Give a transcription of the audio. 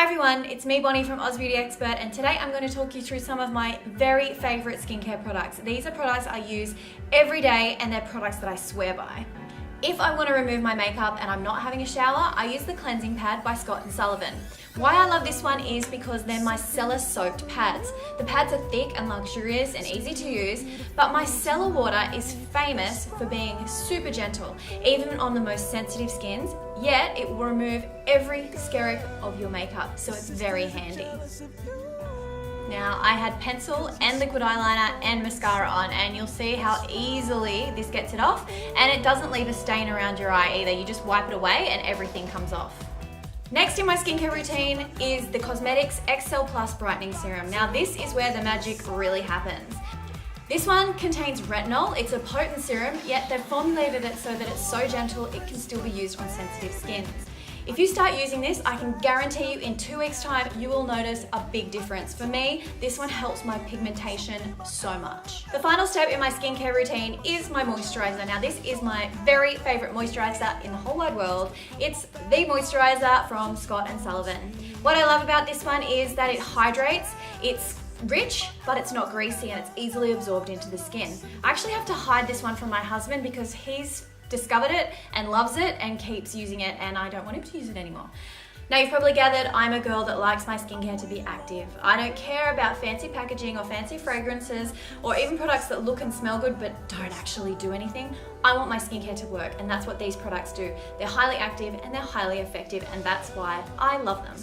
Hi everyone, it's me Bonnie from OZBEAUTYEXPERT, and today I'm going to talk you through some of my very favourite skincare products. These are products I use every day and they're products that I swear by. If I want to remove my makeup and I'm not having a shower, I use the cleansing pad by Scott & Sullivan. Why I love this one is because they're Micellar soaked pads. The pads are thick and luxurious and easy to use, but Micellar water is famous for being super gentle, even on the most sensitive skins, yet it will remove every skerrick of your makeup, so it's very handy. Now, I had pencil and liquid eyeliner and mascara on, and you'll see how easily this gets it off, and it doesn't leave a stain around your eye either. You just wipe it away and everything comes off. Next in my skincare routine is the COSMEDIX XCELL Plus Brightening Serum. Now this is where the magic really happens. This one contains retinol. It's a potent serum, yet they've formulated it so that it's so gentle it can still be used on sensitive skins. If you start using this, I can guarantee you in 2 weeks' time, you will notice a big difference. For me, this one helps my pigmentation so much. The final step in my skincare routine is my moisturiser. Now this is my very favourite moisturiser in the whole wide world. It's the Moisturiser from Scott & Sullivan. What I love about this one is that it hydrates. It's rich, but it's not greasy and it's easily absorbed into the skin. I actually have to hide this one from my husband because he's discovered it and loves it and keeps using it, and I don't want him to use it anymore. Now you've probably gathered I'm a girl that likes my skincare to be active. I don't care about fancy packaging or fancy fragrances or even products that look and smell good but don't actually do anything. I want my skincare to work, and that's what these products do. They're highly active and they're highly effective, and that's why I love them.